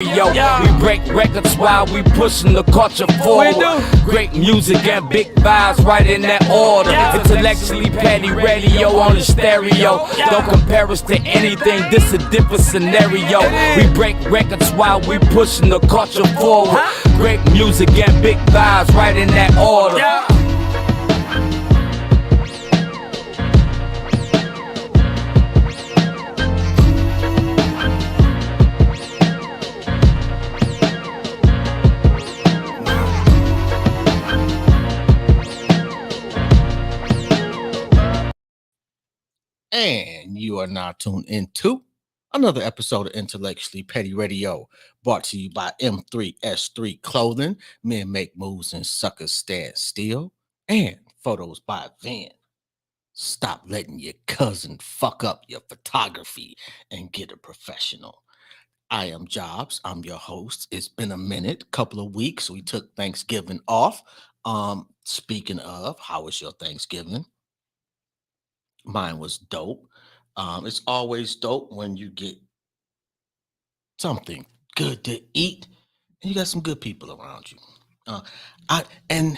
Yo, we break records while we pushing the culture forward. Great music and big vibes right in that order. Intellectually petty radio on the stereo. Don't compare us to anything, this a different scenario. We break records while we pushing the culture forward. Great music and big vibes right in that order. And you are now tuned into another episode of Intellectually Petty Radio, brought to you by M3S3 Clothing. Men make moves and suckers stand still. And photos by Van. Stop letting your cousin fuck up your photography and get a professional. I am Jobs. I'm your host. It's been a minute, couple of weeks. We took Thanksgiving off. Speaking of, how was your Thanksgiving? Mine was dope. It's always dope when you get something good to eat and you got some good people around you. Uh, I and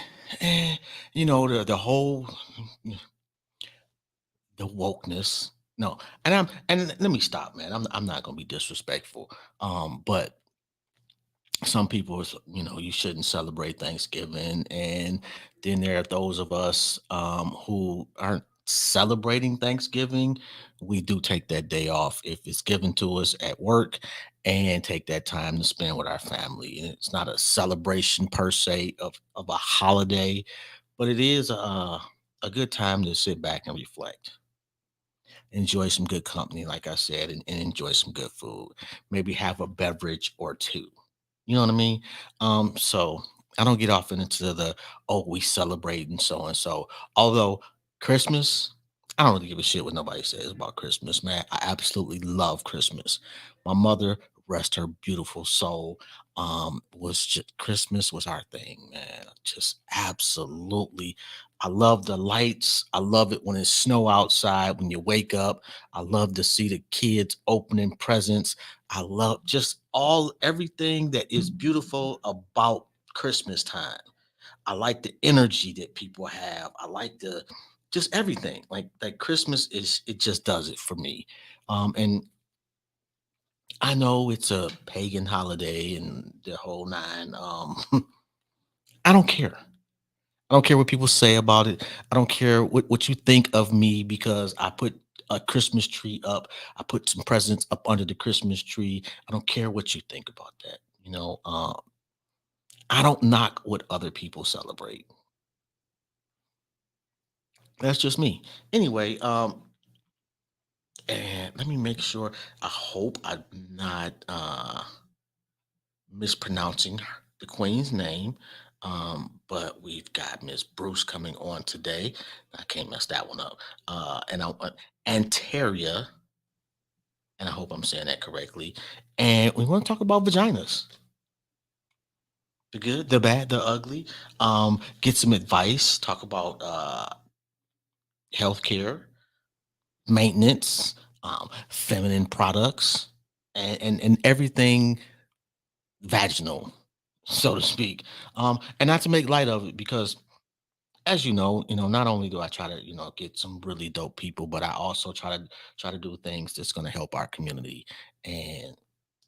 you know the whole the wokeness. No, and let me stop, man. I'm not gonna be disrespectful. But some people, you shouldn't celebrate Thanksgiving, and then there are those of us who aren't celebrating Thanksgiving. We do take that day off if it's given to us at work, and take that time to spend with our family. And it's not a celebration per se of a holiday, but it is a good time to sit back and reflect, enjoy some good company, like I said, and enjoy some good food. Maybe have a beverage or two. You know what I mean? So I don't get off into the we celebrate and so and so. Although Christmas, I don't really give a shit what nobody says about Christmas, man. I absolutely love Christmas. My mother, rest her beautiful soul, was just Christmas was our thing, man. Just absolutely. I love the lights. I love it when it's snow outside, when you wake up. I love to see the kids opening presents. I love just everything that is beautiful about Christmas time. I like the energy that people have. I like the just everything. Like Christmas it just does it for me. And I know it's a pagan holiday and the whole nine. I don't care. I don't care what people say about it. I don't care what you think of me because I put a Christmas tree up. I put some presents up under the Christmas tree. I don't care what you think about that. I don't knock what other people celebrate. That's just me. Anyway, and let me make sure. I hope I'm not mispronouncing the queen's name. But we've got Miss Bruce coming on today. I can't mess that one up. And I want Annterria, and I hope I'm saying that correctly. And we want to talk about vaginas. The good, the bad, the ugly. Get some advice, talk about healthcare, maintenance, feminine products, and everything vaginal, so to speak. And not to make light of it, because as not only do I try to, get some really dope people, but I also try to do things that's going to help our community. And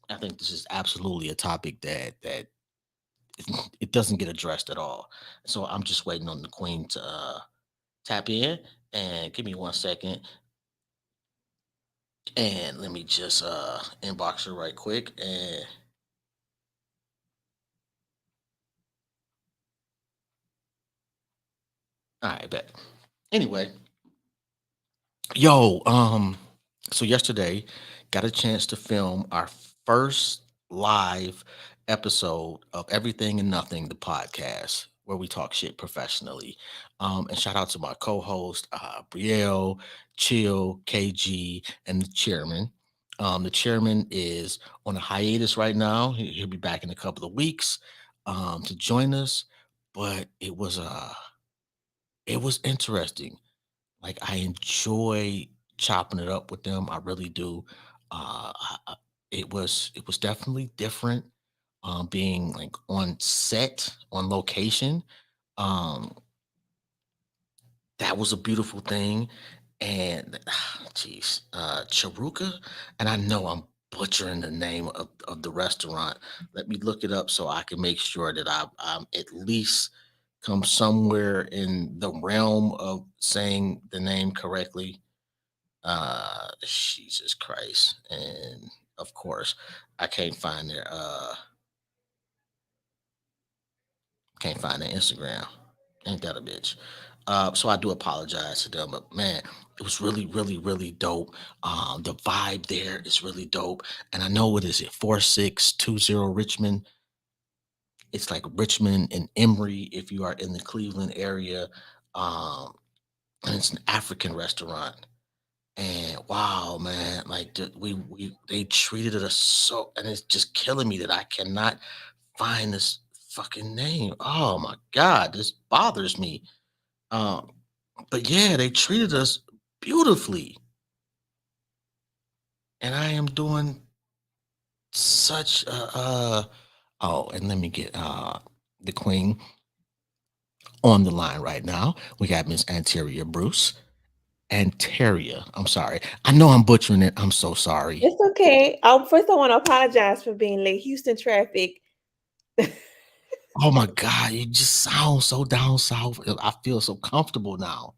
I think this is absolutely a topic that it doesn't get addressed at all. So I'm just waiting on the queen to tap in, and give me 1 second. And let me just inbox her right quick. And all right, bet. Anyway, yo, so yesterday got a chance to film our first live episode of Everything and Nothing, the podcast where we talk shit professionally. And shout out to my co-host, Brielle, Chill, KG, and the chairman. The chairman is on a hiatus right now. He'll be back in a couple of weeks to join us. But it was interesting. Like, I enjoy chopping it up with them. I really do. Uh, I- I- it was definitely different, being like on set, on location. Um, that was a beautiful thing. And jeez, Charuka, and I know I'm butchering the name of the restaurant. Let me look it up so I can make sure that I'm at least come somewhere in the realm of saying the name correctly. Jesus Christ. And of course, I can't find their Instagram. Ain't that a bitch? So I do apologize to them, but man, it was really, really, really dope. The vibe there is really dope. And I know, what is it, 4620 Richmond? It's like Richmond and Emory if you are in the Cleveland area. Um, and it's an African restaurant. And wow, man, like we they treated us so, and it's just killing me that I cannot find this fucking name. Oh my god, this bothers me. Um, but yeah, they treated us beautifully, and I am doing such oh, and let me get the queen on the line right now. We got Miss Anterria Bruce. Anterria. I'm sorry. I know I'm butchering it. I'm so sorry. It's okay. First, I want to apologize for being late. Houston traffic. Oh my God, you just sound so down south. I feel so comfortable now.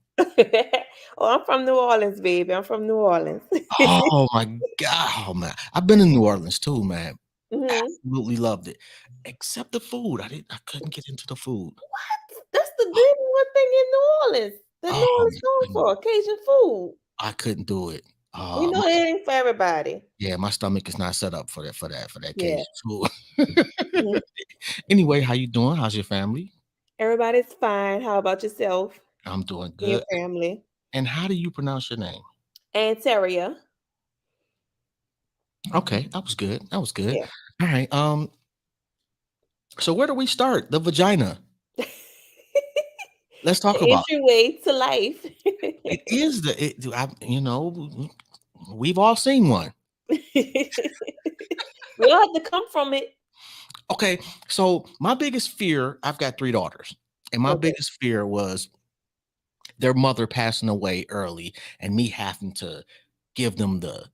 Oh, I'm from New Orleans, baby. I'm from New Orleans. Oh my God, oh man. I've been in New Orleans too, man. Hmm. Absolutely loved it. Except the food. I couldn't get into the food. That's the number one thing in New Orleans. The New Oh Orleans my known goodness. for Cajun food. I couldn't do it. We know My, it ain't for everybody. yeah, my stomach is not set up for that Yeah. Cajun food. Mhm. Anyway, how you doing? How's your family? Everybody's fine. How about yourself I'm doing and your good. family? And how do you pronounce your name? Annterria. Okay, that was good. That was good. Yeah. All right. So where do we start? The vagina. The Let's talk about entryway to life. it. It is we've all seen one. We all have to come from it. Okay, so my biggest fear, I've got three daughters, and my Okay. biggest fear was their mother passing away early and me having to give them the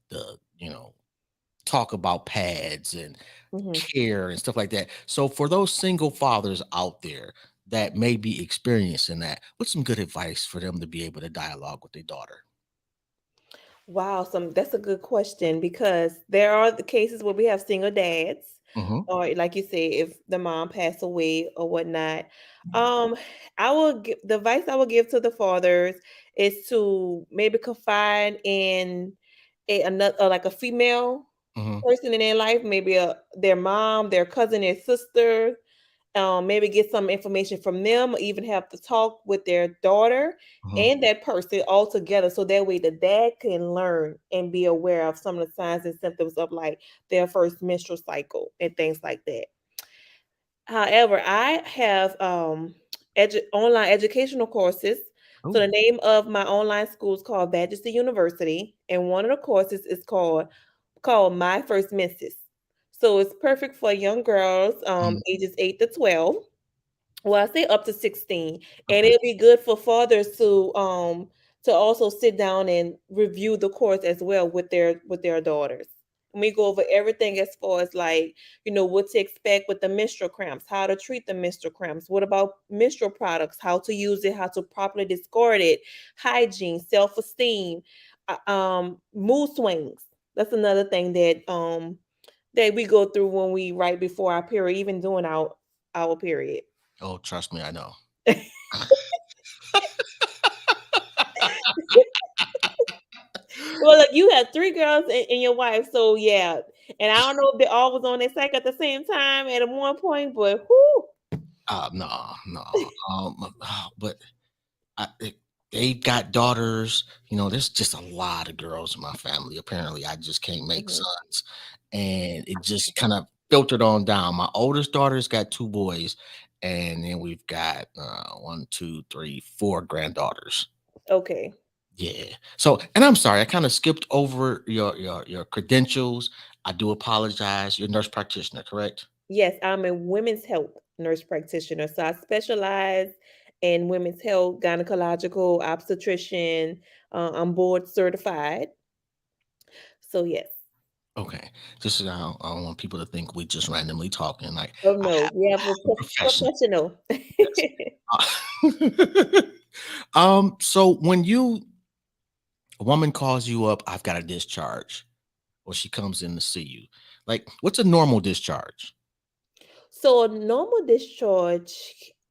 talk about pads and Hmm. care and stuff like that. So for those single fathers out there that may be experiencing that, what's some good advice for them to be able to dialogue with their daughter? Wow, that's a good question because there are the cases where we have single dads, Hmm. or like you say, if the mom passed away or whatnot. Um, I will give the advice I will give to the fathers is to maybe confide in another, like a female Hmm. person in their life, maybe their mom, their cousin, their sister, maybe get some information from them, or even have to talk with their daughter Hmm. and that person all together, so that way the dad can learn and be aware of some of the signs and symptoms of like their first menstrual cycle and things like that. However, I have online educational courses. So the Oh. name of my online school is called Vagina University, and one of the courses is called My First Menses. So it's perfect for young girls, Mhm. ages 8 to 12. Well, I say up to 16. And Okay. it'll be good for fathers to also sit down and review the course as well with their daughters. And we go over everything as far as like, what to expect with the menstrual cramps, how to treat the menstrual cramps, what about menstrual products, how to use it, how to properly discard it, hygiene, self-esteem, mood swings. That's another thing that we go through when we right before our period, even during our period. Oh, trust me, I know. Well, look, you had three girls and your wife, so yeah. And I don't know if they all was on their cycle at the same time at one point, but whoo. No, no. But I, it, they got daughters. There's just a lot of girls in my family. Apparently, I just can't make Mhm. sons, and it just kind of filtered on down. My oldest daughter's got two boys, and then we've got one, two, three, four granddaughters. Okay. Yeah. So, and I'm sorry, I kind of skipped over your credentials. I do apologize. You're a nurse practitioner, correct? Yes, I'm a women's health nurse practitioner. So I specialize in women's health, gynecological, obstetrician. I'm board certified. So yes. Okay. This is I don't want people to think we just randomly talking. Like Oh I no, we have I a have a profession. professional. Yes. So when a woman calls you up, I've got a discharge, or she comes in to see you. Like, what's a normal discharge? So a normal discharge,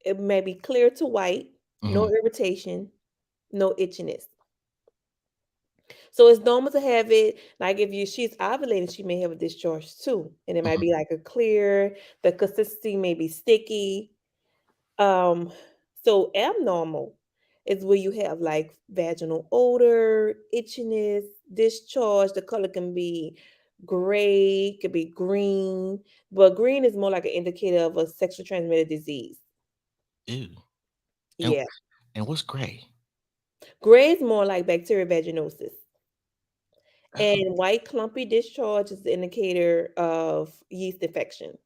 it may be clear to white, no Mhm, irritation, no itchiness. So it's normal to have it. Like if she's ovulating, she may have a discharge too, and it might mhm. be like a clear. The consistency may be sticky. Um, so abnormal is where you have like vaginal odor, itchiness, discharge. The color can be gray, could be green, but green is more like an indicator of a sexually transmitted disease. Ew. And Yeah. and what's gray? Gray is more like bacterial vaginosis. Oh, And white clumpy discharge is the indicator of yeast infection.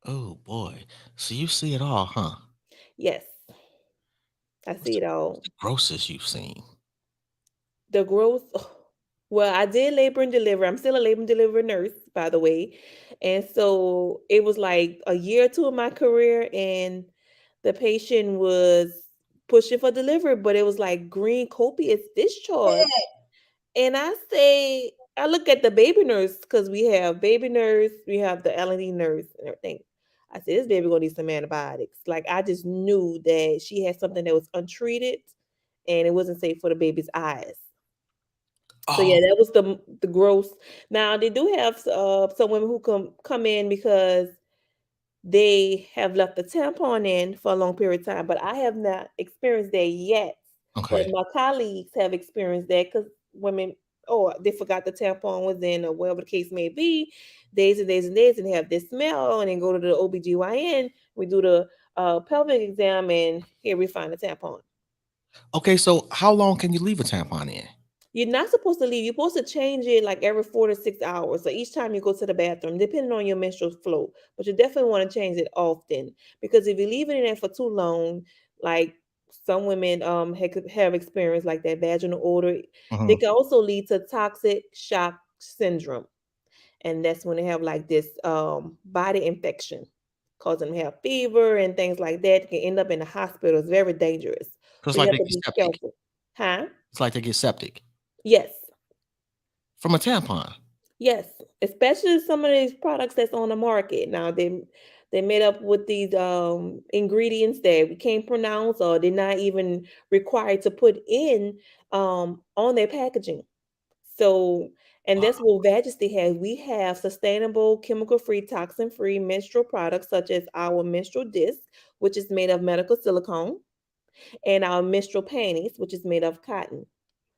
oh boy. So you see it all, huh? Yes, I What's see it what's all. the grossest you've seen? The growth, well, I did labor and deliver. I'm still a labor and delivery nurse, by the way. And so it was like a year or two of my career, and the patient was pushing for delivery, but it was like green copious discharge. And I say, I look at the baby nurse because we have baby nurse, we have the L&D nurse and everything. I said, this baby gonna need some antibiotics. Like I just knew that she had something that was untreated and it wasn't safe for the baby's eyes. So Oh, yeah, that was the gross. Now they do have some women who come in because they have left the tampon in for a long period of time, but I have not experienced that yet. But okay. my colleagues have experienced that because women, oh, they forgot the tampon was in or whatever the case may be, days and days and days, and have this smell, and then go to the OBGYN. We do the pelvic exam, and here we find the tampon. Okay, so how long can you leave a tampon in? You're not supposed to leave. You're supposed to change it like every 4 to 6 hours. So each time you go to the bathroom, depending on your menstrual flow. But you definitely want to change it often because if you leave it in there for too long, like some women have experienced like that vaginal odor, they Mhm. can also lead to toxic shock syndrome, and that's when they have like this body infection, causing them to have fever and things like that. Can end up in the hospital. It's very dangerous. So it's So you like have they to get be septic. careful, huh? It's like they get septic Yes. from a tampon. Yes, especially some of these products that's on the market now. They made up with these ingredients that we can't pronounce or they're not even required to put in on their packaging. So, and Wow. that's what Vagisty has. We have sustainable, chemical-free, toxin-free menstrual products such as our menstrual disc, which is made of medical silicone, and our menstrual panties, which is made of cotton.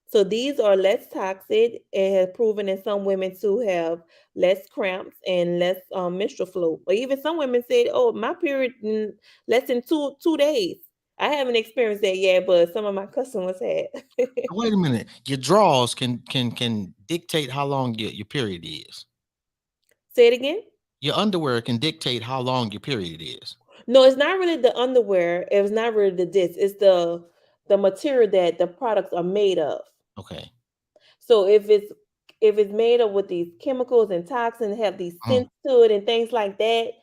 So these are less toxic and have proven in some women to have less cramps and less menstrual flow. Or even some women said, "Oh, my period in less than two days." I haven't experienced that yet, but some of my customers had. Wait a minute. Your draws can dictate how long your period is. Say it again. Your underwear can dictate how long your period is. No, it's not really the underwear. It's not really the disc. It's the material that the products are made of. Okay. So if it's made up with these chemicals and toxins, have these Mhm. scents to it and things like that,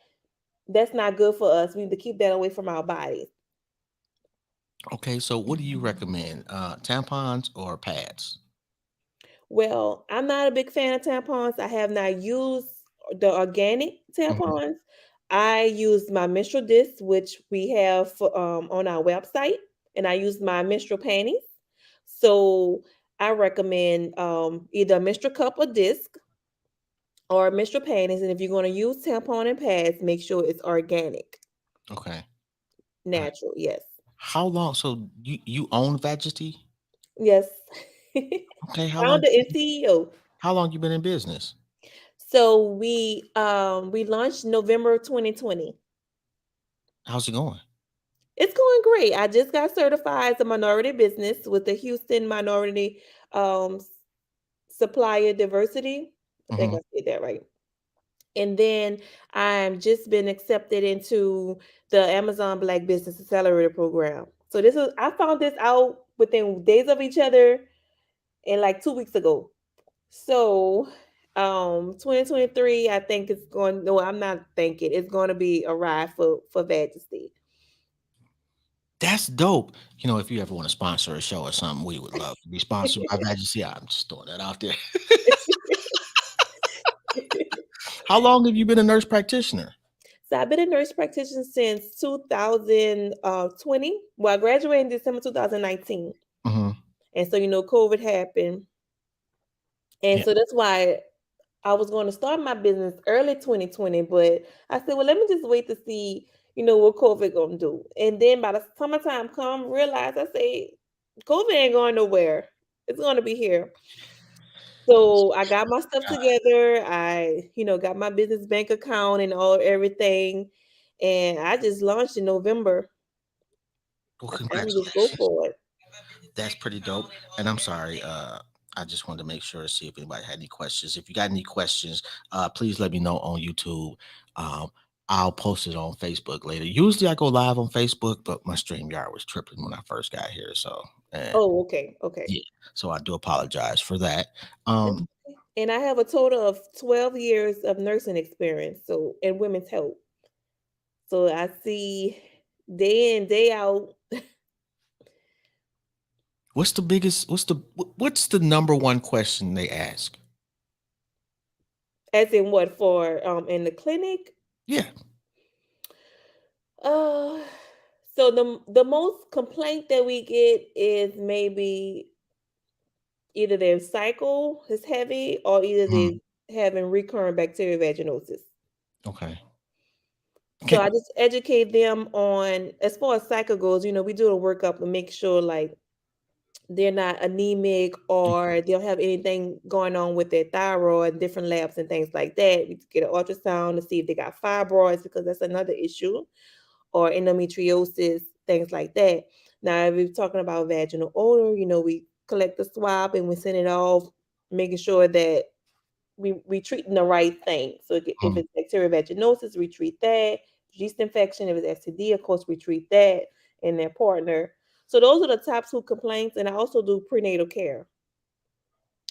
that's not good for us. We need to keep that away from our bodies. Okay. So what do you recommend? Tampons or pads? Well, I'm not a big fan of tampons. I have not used the organic Mhm. tampons. I use my menstrual disc, which we have on our website, and I use my menstrual panties. So I recommend either a menstrual cup or disc or menstrual panties. And if you're going to use tampon and pads, make sure it's organic, Okay. All right. natural. Yes. How long? So you own Vagity? Yes. Okay. Founder and CEO. How long you been in business? So we launched November 2020. How's it going? It's going great. I just got certified as a minority business with the Houston Minority um, Supplier Diversity. I think Hmm. I said that right. And then I'm just been accepted into the Amazon Black Business Accelerator program. So this is I found this out within days of each other and like 2 weeks ago. So 2023, I think it's going no, I'm not thinking it's gonna be a ride for Majesty. That's dope. If you ever want to sponsor a show or something, we would love to be sponsored by Vagina. I'm just throwing that out there. How long have you been a nurse practitioner? So I've been a nurse practitioner since 2020. Well, I graduated in December 2019. Hmm. And so, COVID happened. And Yeah. so that's why I was going to start my business early 2020, but I said, well, let me just wait to see, what COVID gonna do. And then by the summertime come, realize I say, COVID ain't going nowhere. It's gonna be here. So I got my stuff together. I, got my business bank account and all everything. And I just launched in November. Well, I said, I'm gonna just go congratulations. for it. That's pretty dope. And I'm sorry. I just wanted to make sure to see if anybody had any questions. If you got any questions, please let me know on YouTube. Um, I'll post it on Facebook later. Usually I go live on Facebook, but my StreamYard was tripping when I first got here. So, Oh, okay, okay. yeah. So I do apologize for that. That's Um, okay. And I have a total of 12 years of nursing experience, so in women's health. So I see day in, day out, what's the number one question they ask? as in what for in the clinic. Yeah. Uh so the most complaint that we get is maybe either their cycle is heavy or either Mhm. they're having recurrent bacterial vaginosis. Okay. So Okay. I just educate them on as far as cycle goes, we do a workup and make sure like they're not anemic or they don't have anything going on with their thyroid, different labs and things like that. We get an ultrasound to see if they got fibroids because that's another issue, or endometriosis, things like that. Now, if we're talking about vaginal odor, we collect the swab and we send it off, making sure that we treating the right thing. So if Mhm. it's bacterial vaginosis, we treat that. Yeast infection, if it's STD, of course, we treat that and their partner. So those are the top two complaints. And I also do prenatal care.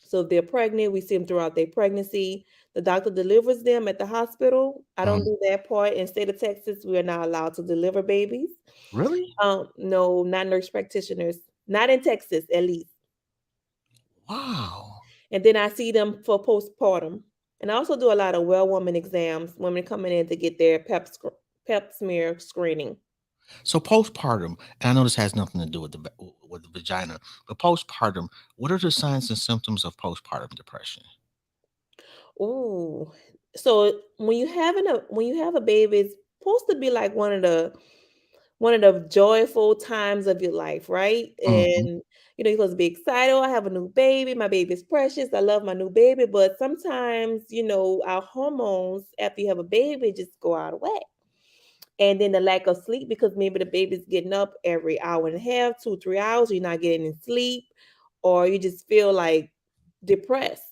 So if they're pregnant, we see them throughout their pregnancy. The doctor delivers them at the hospital. I don't Mhm. do that part. In state of Texas, we are not allowed to deliver babies. Really? No, not nurse practitioners. Not in Texas, at least. Wow. And then I see them for postpartum. And I also do a lot of well woman exams, women coming in to get their pep smear screening. So postpartum, and I know this has nothing to do with with the vagina, but postpartum, what are the signs and symptoms of postpartum depression? Ooh. So when you have a baby, it's supposed to be like one of the joyful times of your life, right? Mhm. And you're supposed to be excited. Oh, I have a new baby. My baby's precious. I love my new baby. But sometimes, our hormones after you have a baby just go out of whack. And then the lack of sleep because maybe the baby's getting up every hour and a half, 2, 3 hours, you're not getting any sleep, or you just feel like depressed,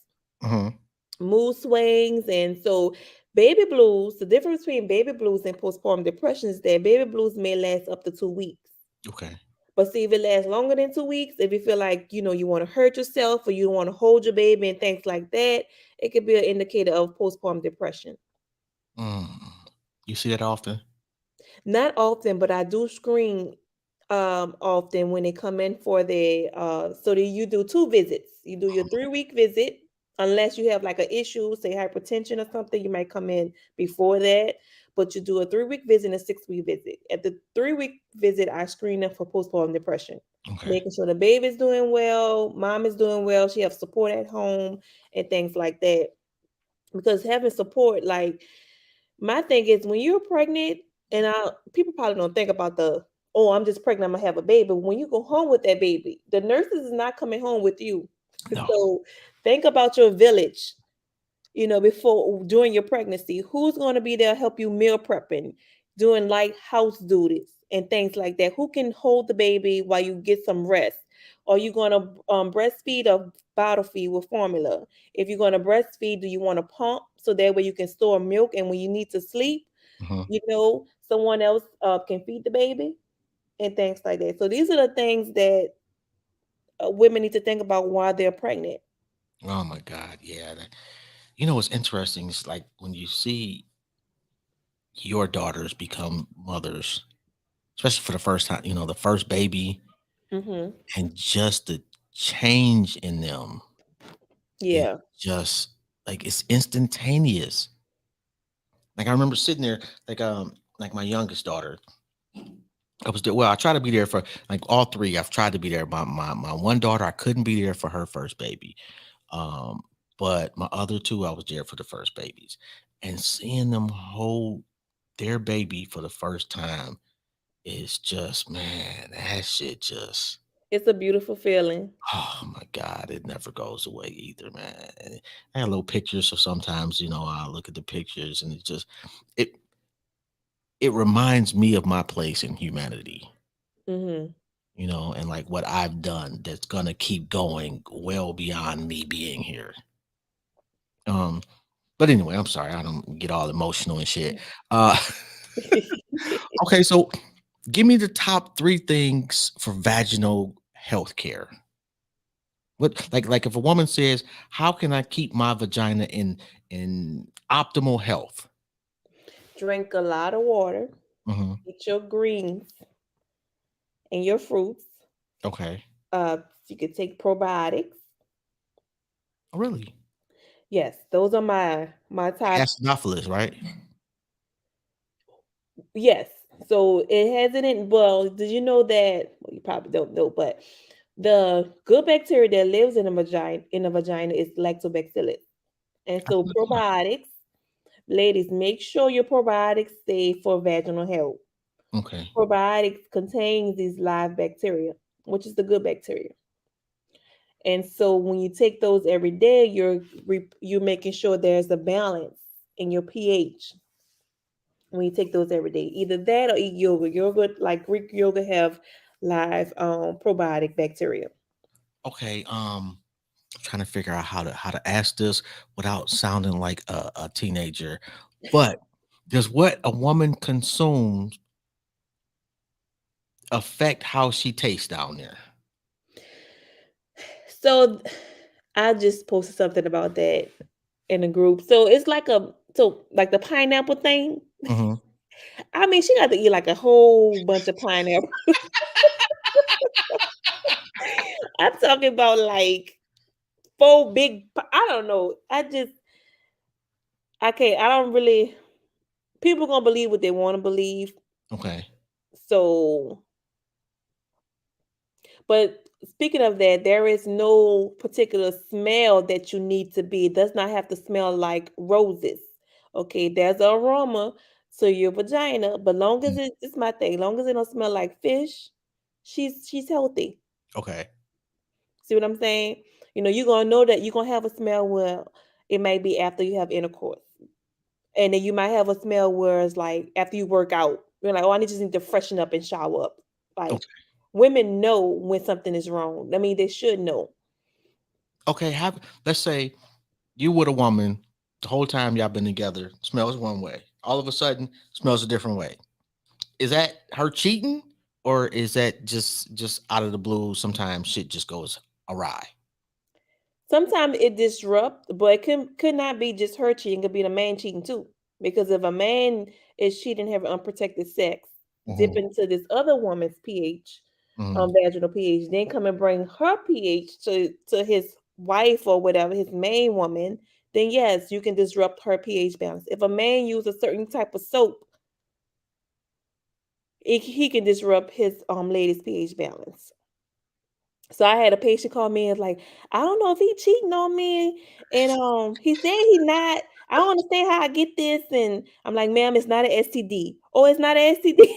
Mhm. mood swings. And so baby blues, the difference between baby blues and postpartum depression is that baby blues may last up to 2 weeks. Okay. But see, if it lasts longer than 2 weeks, if you feel like, you want to hurt yourself or you want to hold your baby and things like that, it could be an indicator of postpartum depression. Mm. You see that often? Not often, but I do screen often when they come in for the so that you do 2 visits. You do your 3 week visit, unless you have like an issue, say hypertension or something, you might come in before that. But you do a 3 week visit and a 6 week visit. At the 3 week visit, I screen them for postpartum depression, Okay. making sure the baby's doing well, mom is doing well, she has support at home and things like that. Because having support, like my thing is when you're pregnant, and people probably don't think about oh, I'm just pregnant, I'm gonna have a baby. But when you go home with that baby, the nurses is not coming home with you. No. So think about your village, before during your pregnancy. Who's gonna be there help you meal prepping, doing light house duties and things like that? Who can hold the baby while you get some rest? Are you going to breastfeed or bottle feed with formula? If you're going to breastfeed, do you want to pump so that way you can store milk and when you need to sleep, Mhm. someone else can feed the baby and things like that. So these are the things that women need to think about while they're pregnant. Oh my God, yeah. You know what's interesting is like when you see your daughters become mothers, especially for the first time, the first baby, Hmm. and just the change in them is Yeah. just like it's instantaneous. Like I remember sitting there, like my youngest daughter. I was there. Well, I try to be there for like all three. I've tried to be there. My one daughter, I couldn't be there for her first baby. Um, but my other two, I was there for the first babies. And seeing them hold their baby for the first time is just, man, that shit just, It's a beautiful feeling. oh my God, it never goes away either, man. And I have little pictures, so sometimes, I look at the pictures and it it reminds me of my place in humanity, Hmm. and like what I've done that's gonna keep going well beyond me being here. Um, but anyway, I'm sorry, I don't get all emotional and shit. Uh okay, so give me the top three things for vaginal health care. What like if a woman says, "How can I keep my vagina in optimal health?" Drink a lot of water. Mhm. Eat your greens and your fruits. Okay. You could take probiotics. Oh, really? Yes, those are my top. Acidophilus, right? Yes, so it has it in. Well, did you know that? Well, you probably don't know, but the good bacteria that lives in the vagina is lactobacillus, and I so could've sworn. probiotics. Ladies, make sure your probiotics stay for vaginal health. Okay. Probiotics contains these live bacteria, which is the good bacteria. And so when you take those every day, you're making sure there's a balance in your pH when you take those every day. Either that or eat yogurt. Yogurt, like Greek yogurt, have live probiotic bacteria. Okay. Trying to figure out how to ask this without sounding like a teenager. But does what a woman consumes affect how she tastes down there? So I just posted something about that in a group. So it's like the pineapple thing. Mhm. I mean, she got to eat like a whole bunch of pineapple. I'm talking about like four big. I don't know. I can't. I don't really. People gonna believe what they want to believe. Okay. So, but speaking of that, there is no particular smell that you need to be. It does not have to smell like roses. Okay, there's an aroma to your vagina, but long as Mm. it's my thing, long as it don't smell like fish, she's healthy. Okay. See what I'm saying? You're gonna know that you're gonna have a smell where it may be after you have intercourse. And then you might have a smell where it's like after you work out, you're like, oh, I just need to freshen up and shower up. Like Okay. women know when something is wrong. I mean, they should know. Okay. Have Let's say you with a woman the whole time y'all been together, smells one way. All of a sudden, smells a different way. Is that her cheating, or is that just out of the blue? Sometimes shit just goes awry. Sometimes it disrupts, but it could not be just her cheating, it could be the man cheating too. Because if a man is cheating, having unprotected sex, dip Mhm. into this other woman's pH, Mhm. vaginal pH, then come and bring her pH to his wife or whatever, his main woman, then yes, you can disrupt her pH balance. If a man uses a certain type of soap, he can disrupt his lady's pH balance. So I had a patient call me and like, I don't know if he cheating on me, and he said he not. I don't understand how I get this, and I'm like, ma'am, it's not an STD. Oh, it's not an STD.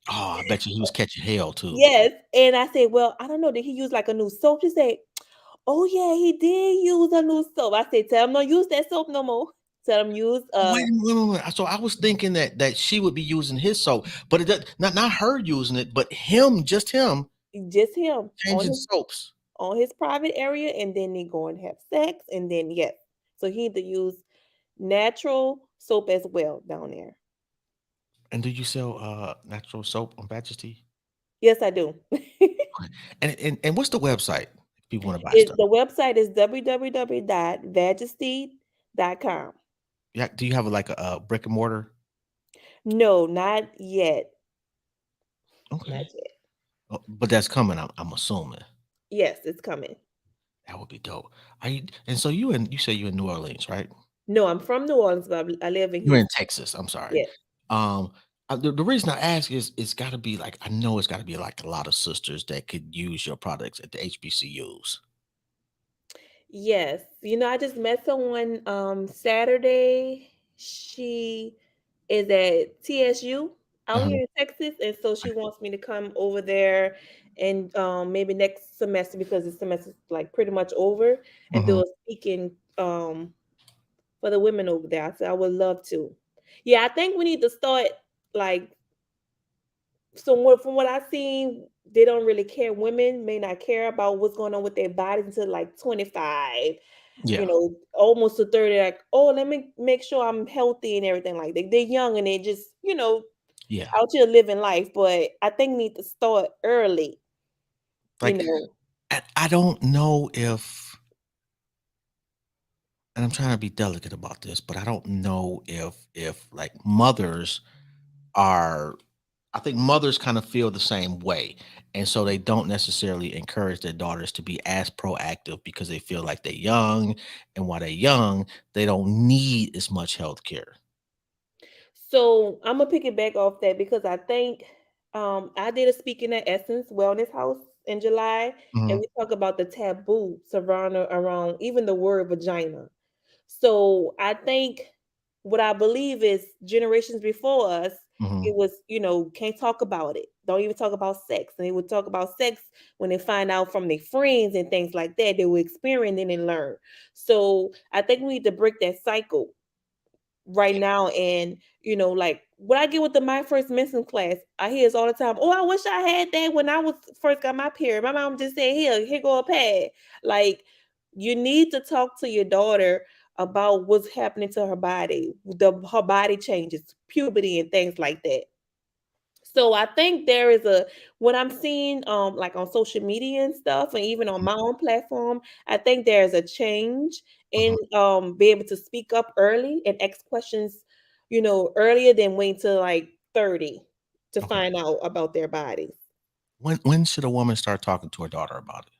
Oh, I bet you he was catching hell too. Yes, and I said, well, I don't know. Did he use like a new soap? She said, oh yeah, he did use a new soap. I said, tell him don't use that soap no more. Tell him use Oh, wait a minute, wait a minute. So I was thinking that she would be using his soap, but it does not her using it, but him, just him. just him Changing soaps. on his private area, and then they go and have sex, and then yes. So he need to use natural soap as well down there. And do you sell natural soap on Majesty? Yes, I do. Okay. And what's the website if people want to buy It stuff? the website is www.vajesty.com. Yeah, do you have like a brick and mortar? No, not yet. Not Okay. yet. But that's coming, I'm assuming. Yes, it's coming. That would be dope. And so you say you're in New Orleans, right? No, I'm from New Orleans, but I live in You're in Houston. Texas. I'm sorry. Yes. Um, the reason I ask is it's got to be like I know it's got to be like a lot of sisters that could use your products at the HBCUs. Yes. I just met someone Saturday. She is at TSU out Uh-huh. here in Texas, and so she wants me to come over there and maybe next semester, because the semester's like pretty much over, and do Mhm. a speaking for the women over there. I said I would love to. Yeah, I think we need to start like from what I've seen, they don't really care. Women may not care about what's going on with their bodies until like 25, Yeah. almost to 30. Like, oh, let me make sure I'm healthy and everything. Like they're young and they just, Yeah. out here living life. But I think need to start early, you Like know. I don't know if and I'm trying to be delicate about this, but I don't know if like mothers are I think mothers kind of feel the same way. And so they don't necessarily encourage their daughters to be as proactive because they feel like they're young. And while they're young, they don't need as much health care. So I'm gonna pick it back off that, because I think I did a speaking at Essence Wellness House in July, and Hmm. we talk about the taboo surrounding around even the word vagina. So I think what I believe is generations before us, Hmm. it was, can't talk about it. Don't even talk about sex. And they would talk about sex when they find out from their friends and things like that. They would experience it and learn. So I think we need to break that cycle right now. And like what I get with the my first medicine class, I hear this all the time. Oh, I wish I had that when I was first got my period. My mom just said, here go a pad. Like, you need to talk to your daughter about what's happening to her body, her body changes, puberty and things like that. So I think there is a what I'm seeing like on social media and stuff, and even on my own platform, I think there's a change in Hmm. be able to speak up early and ask questions, earlier than wait till like 30 to Okay. find out about their bodies. When should a woman start talking to her daughter about it?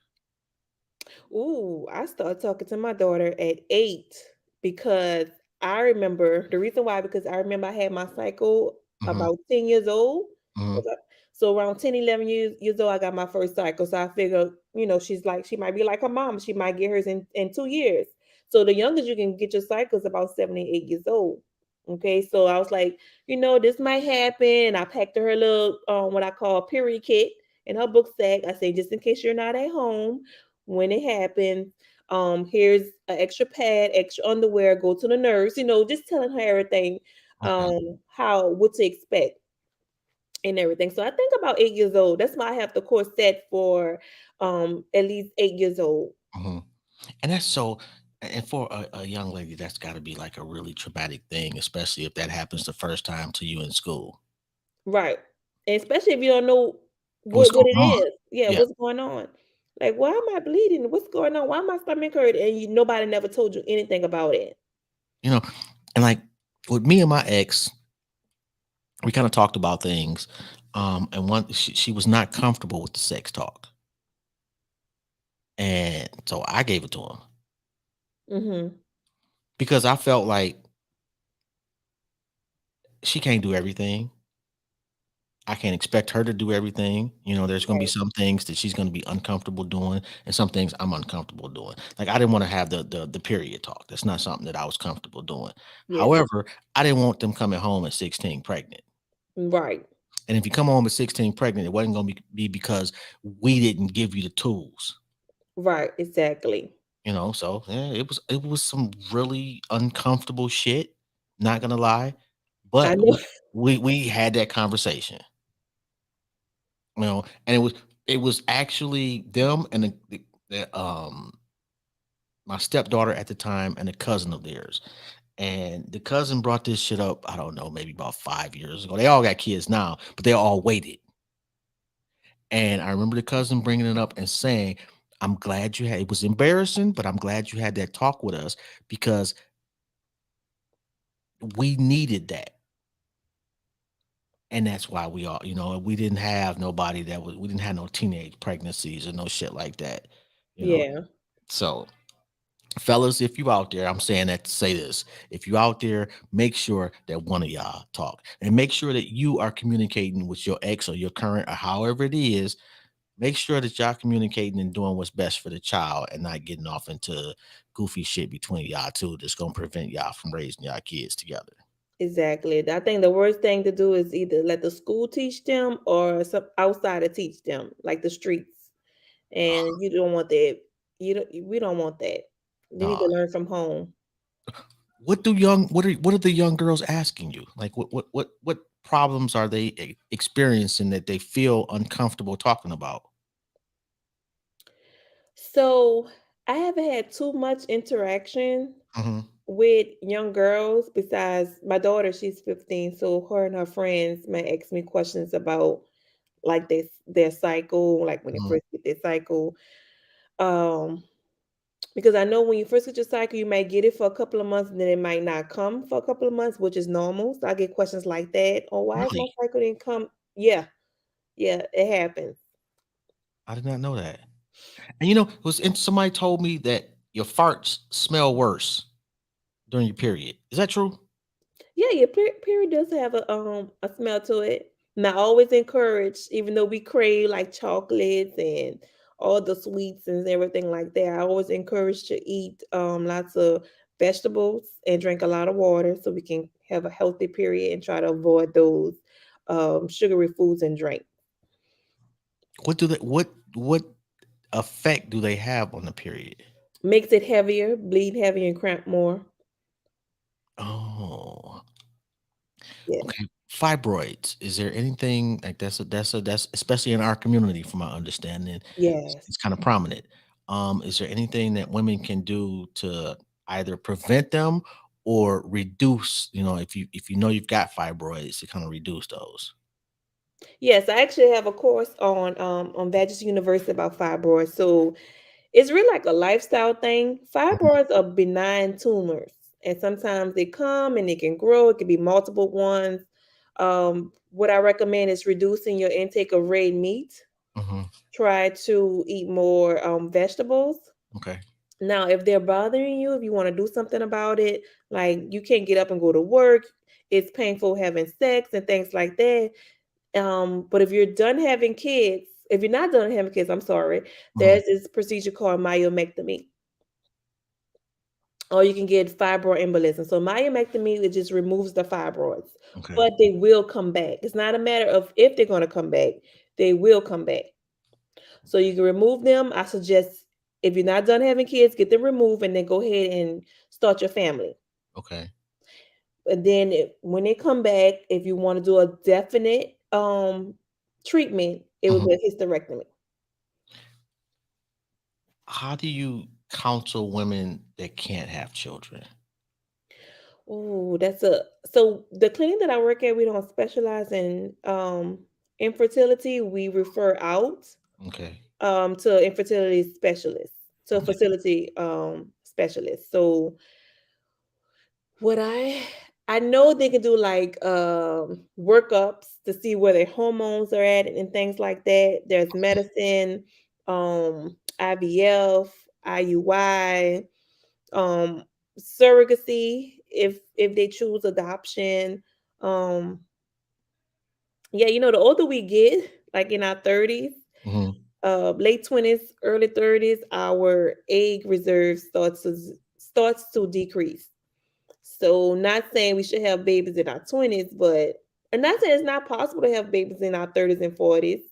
Ooh, I started talking to my daughter at 8, because I remember the reason why, because I remember I had my cycle Hmm. about 10 years old. Hmm. So around 10, 11 years old, I got my first cycle. So I figured, she might be like her mom. She might get hers in 2 years. So the youngest you can get your cycle is about 7 8 years old. Okay, so I was like, this might happen. And I packed her little, what I call a period kit in her book sack. I say, just in case you're not at home when it happens, here's an extra pad, extra underwear, go to the nurse, just telling her everything, Okay. what to expect and everything. So I think about 8 years old. That's why I have the course set for at least 8 years old. Hmm. And that's so, and for a young lady, that's got to be like a really traumatic thing, especially if that happens the first time to you in school. Right. And especially if you don't know What's what going it on? is. Yeah, Yeah. what's going on. Like, why am I bleeding? What's going on? Why my stomach hurt? And nobody never told you anything about it. You know, and like with me and my ex, we kind of talked about things. And she was not comfortable with the sex talk. And so I gave it to him Mm-hmm. because I felt like she can't do everything. I can't expect her to do everything. There's going to be Right. some things that she's going to be uncomfortable doing, and some things I'm uncomfortable doing. Like I didn't want to have the period talk. That's not something that I was comfortable doing. Yes. However, I didn't want them coming home at 16 pregnant. Right. And if you come home at 16 pregnant, it wasn't going to be because we didn't give you the tools. Right. Exactly. So yeah, it was some really uncomfortable shit. Not gonna lie, I but know. we had that conversation. And it was It was actually them and my stepdaughter at the time and a cousin of theirs. And the cousin brought this shit up, I don't know, maybe about 5 years ago. They all got kids now, but they all waited. And I remember the cousin bringing it up and saying, I'm glad you had it was embarrassing, but I'm glad you had that talk with us because we needed that. And that's why we all, we didn't have nobody we didn't have no teenage pregnancies or no shit like that, you know. Yeah, So fellas, if you out there, I'm saying that to say this. If you out there, make sure that one of y'all talk and make sure that you are communicating with your ex or your current or however it is. Make sure that y'all communicating and doing what's best for the child and not getting off into goofy shit between y'all two that's gonna prevent y'all from raising y'all kids together. exactly. I think the worst thing to do is either let the school teach them or some outsider teach them, like the streets. And you don't want that. We don't want that. They need No. to learn from home. What are the young girls asking you? Like what problems are they experiencing that they feel uncomfortable talking about? So I haven't had too much interaction Hmm. with young girls besides my daughter. She's 15, so her and her friends may ask me questions about like their cycle, like when they Hmm. first get their cycle. Um, because I know when you first get your cycle, you might get it for a couple of months, and then it might not come for a couple of months, which is normal. So I get questions like that. Oh, why is my Really? cycle didn't come? Yeah, yeah, it happens. I did not know that. And somebody told me that your farts smell worse during your period. Is that true? Yeah, your period does have a smell to it. Not always encouraged, even though we crave like chocolates and all the sweets and everything like that. I always encourage to eat lots of vegetables and drink a lot of water so we can have a healthy period and try to avoid those sugary foods and drink. What effect do they have on the period? Makes it heavier, bleed heavier, and cramp more. Oh, Yeah. okay. Fibroids. Is there anything like that's especially in our community, from my understanding, Yes. it's kind of prominent. Is there anything that women can do to either prevent them or reduce, if you know you've got fibroids, to kind of reduce those? Yes, I actually have a course on Vagina University about fibroids. So it's really like a lifestyle thing. Mhm. Fibroids are benign tumors, and sometimes they come and they can grow. It can be multiple ones. What I recommend is reducing your intake of red meat. Mhm. Try to eat more vegetables. Okay. Now, if they're bothering you, if you want to do something about it, like you can't get up and go to work, it's painful having sex and things like that. But if you're done having kids, if you're not done having kids, I'm sorry, Mhm. there's this procedure called myomectomy, or you can get fibroid embolism. So myomectomy, it just removes the fibroids, Okay. but they will come back. It's not a matter of if they're going to come back; they will come back. So you can remove them. I suggest if you're not done having kids, get them removed, and then go ahead and start your family. Okay. And then when they come back, if you want to do a definite treatment, it would Mhm. be a hysterectomy. How do you counsel women that can't have children? Oh, that's a so the clinic that I work at, we don't specialize in infertility. We refer out Okay. to infertility specialists, to a Okay. fertility specialist. So what I know they can do like workups to see where their hormones are at and things like that. There's medicine, IVF, IUI, um surrogacy if they choose adoption. um yeah, the older we get, like in our 30s, Mhm. late 20s, early 30s, our egg reserve starts to decrease. So not saying we should have babies in our 20s, but and not saying it's not possible to have babies in our 30s and 40s.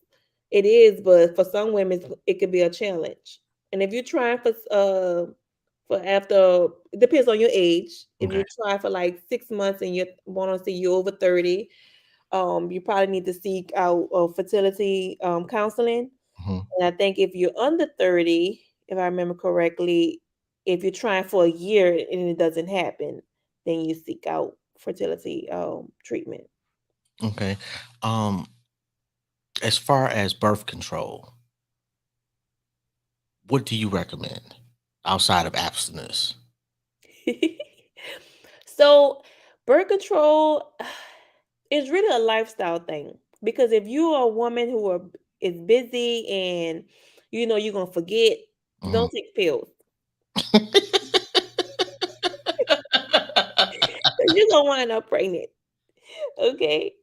It is, but for some women it could be a challenge. And if you're trying for after, it depends on your age. If Okay. you try for like 6 months and you want to see you over 30, you probably need to seek out fertility counseling. Mhm. And I think if you're under 30, if I remember correctly, if you're trying for a year and it doesn't happen, then you seek out fertility treatment. Okay. Um, as far as birth control, what do you recommend outside of abstinence? So, birth control is really a lifestyle thing because if you are a woman is busy and you're gonna forget, Mhm. don't take pills. You're gonna wind up pregnant. Okay.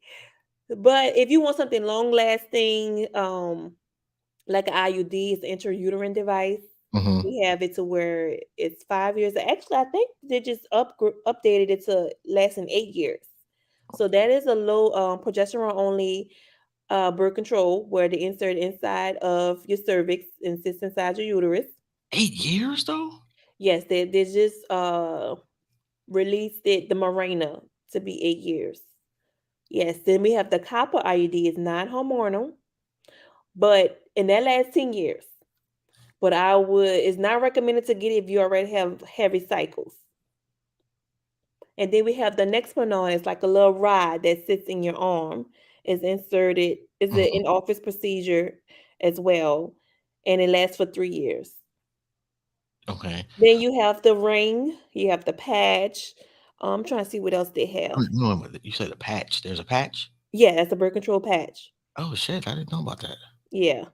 But if you want something long lasting, like an IUD, it's an intrauterine device. Mhm. We have it to where it's 5 years. Actually, I think they just updated it to lasting 8 years. So that is a low progesterone only birth control where they insert inside of your cervix and sits inside your uterus. 8 years though? Yes, they just released it, the Mirena, to be 8 years. Yes, then we have the copper IUD, is non hormonal, but in that lasts 10 years. But it's not recommended to get it if you already have heavy cycles. And then we have the next one on, it's like a little rod that sits in your arm, is inserted, is an Mhm. in office procedure as well, and it lasts for 3 years. Okay. Then you have the ring, you have the patch. I'm trying to see what else they have. No, you said a patch. There's a patch? Yeah, that's a birth control patch. Oh shit, I didn't know about that. Yeah.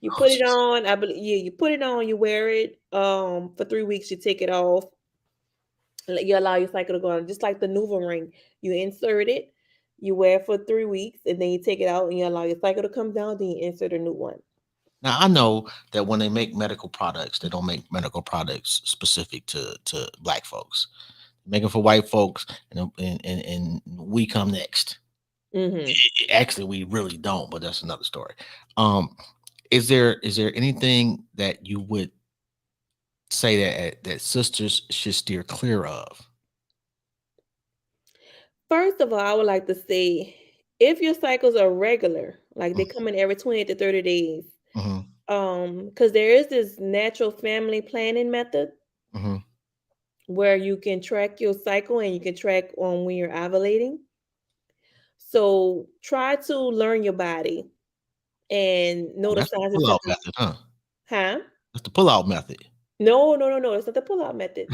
You Oh put it jeez. on, I believe, yeah, you put it on, you wear it for 3 weeks, you take it off, you allow your cycle to go on, just like the Nuva ring. You insert it, you wear it for 3 weeks, and then you take it out and you allow your cycle to come down, then you insert a new one. Now I know that when they make medical products, they don't make medical products specific to black folks. They make them for white folks, and we come next. Hmm. Actually, we really don't, but that's another story. Um, is there anything that you would say that sisters should steer clear of? First of all, I would like to say, if your cycles are regular, like they come in every 20 to 30 days, Mm-hmm. because there is this natural family planning method Mm-hmm. where you can track your cycle and you can track on when you're ovulating. So try to learn your body and know Oh, the that's the signs and pull-out symptoms. method, huh? Huh? That's the pull-out method. No, no, no, no. It's not the pull-out method.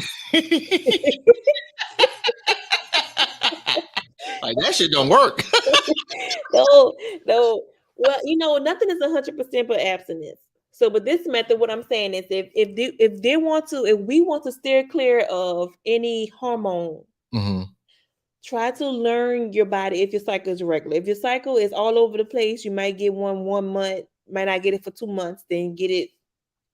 Like that shit don't work. No, no. Well, nothing is 100% but abstinence. So, but this method, what I'm saying is, if we want to steer clear of any hormone, Hmm. try to learn your body if your cycle is regular. If your cycle is all over the place, you might get one month, might not get it for 2 months, then get it,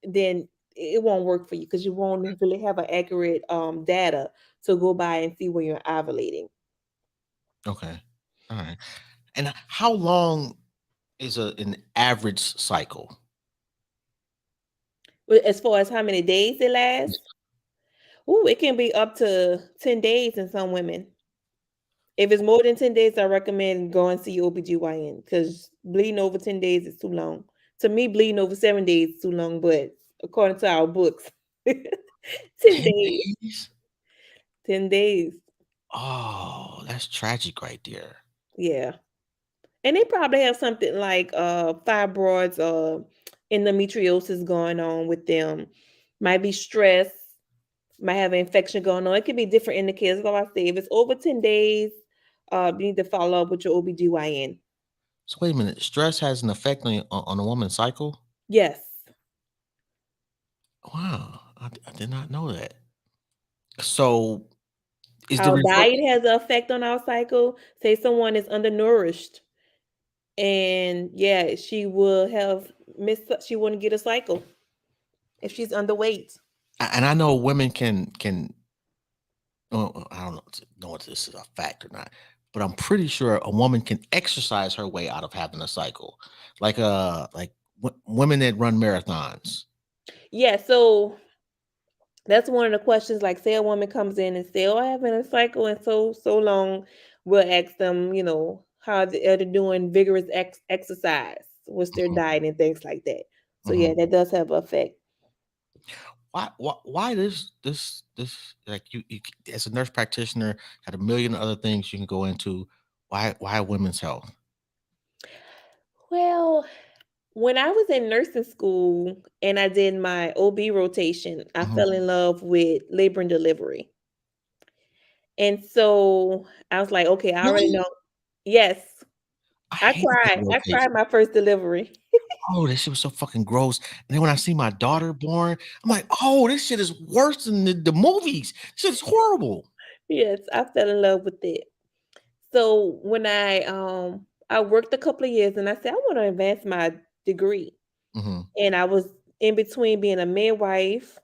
then it won't work for you because you won't really have an accurate data to go by and see when you're ovulating. Okay. All right. And how long is an average cycle? But as far as how many days it lasts, ooh, it can be up to 10 days in some women. If it's more than 10 days, I recommend going to see your OBGYN because bleeding over 10 days is too long. To me, bleeding over 7 days is too long, but according to our books, 10 10 days. days? 10 days. Oh, that's tragic right there. Yeah. And they probably have something like fibroids or endometriosis going on with them. Might be stress, might have an infection going on. It could be different indicators. Like I say, if it's over 10 days, you need to follow up with your OBGYN. So wait a minute. Stress has an effect on a woman's cycle? Yes. Wow. I did not know that. So is the Our reverse. diet has an effect on our cycle. Say someone is undernourished and yeah, she wouldn't get a cycle if she's underweight. And I know women can I don't know if this is a fact or not, but I'm pretty sure a woman can exercise her way out of having a cycle, like women that run marathons. Yeah, so that's one of the questions. Like, say a woman comes in and say, "Oh, I haven't a cycle in so long." We'll ask them, how are they doing vigorous exercise. what's their Mhm. diet and things like that. So yeah, Mhm. that does have an effect. Why this like you as a nurse practitioner had a million other things you can go into. Why women's health? Well, when I was in nursing school and I did my OB rotation, I Mhm. fell in love with labor and delivery. And so I was like, okay, I already Really? know. Yes, I hated that I cried rotation. my first delivery. Oh, that shit was so fucking gross. And then when I see my daughter born, I'm like, oh, this shit is worse than the movies. This shit is horrible. Yes, I fell in love with it. So when I worked a couple of years and I said I want to advance my degree. Mhm. And I was in between being a midwife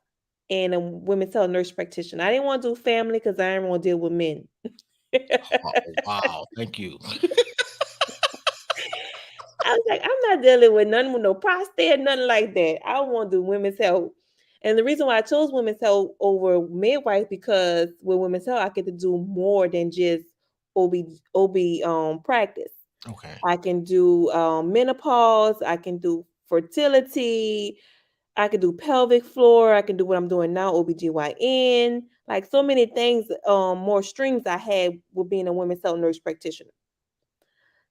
and a women's health nurse practitioner. I didn't want to do family because I didn't want to deal with men. Oh, wow. Thank you. I was like, I'm not dealing with none with no prostate, nothing like that. I want to do women's health. And the reason why I chose women's health over midwife because with women's health, I get to do more than just OB practice. Okay. I can do menopause, I can do fertility, I can do pelvic floor, I can do what I'm doing now, OBGYN, like so many things, more streams I had with being a women's health nurse practitioner.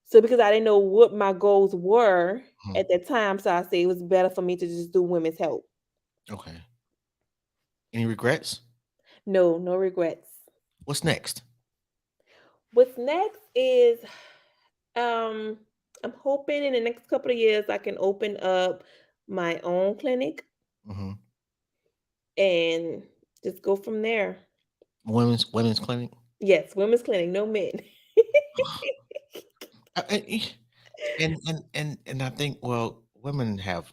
So because I didn't know what my goals were Mhm. at that time, so I said it was better for me to just do women's health. Okay. Any regrets? No, no regrets. What's next? What's next is um I'm hoping in the next couple of years I can open up my own clinic Mhm. and just go from there. Women's clinic? Yes, women's clinic, no men. Uh, uh, eh, and I think, well, women have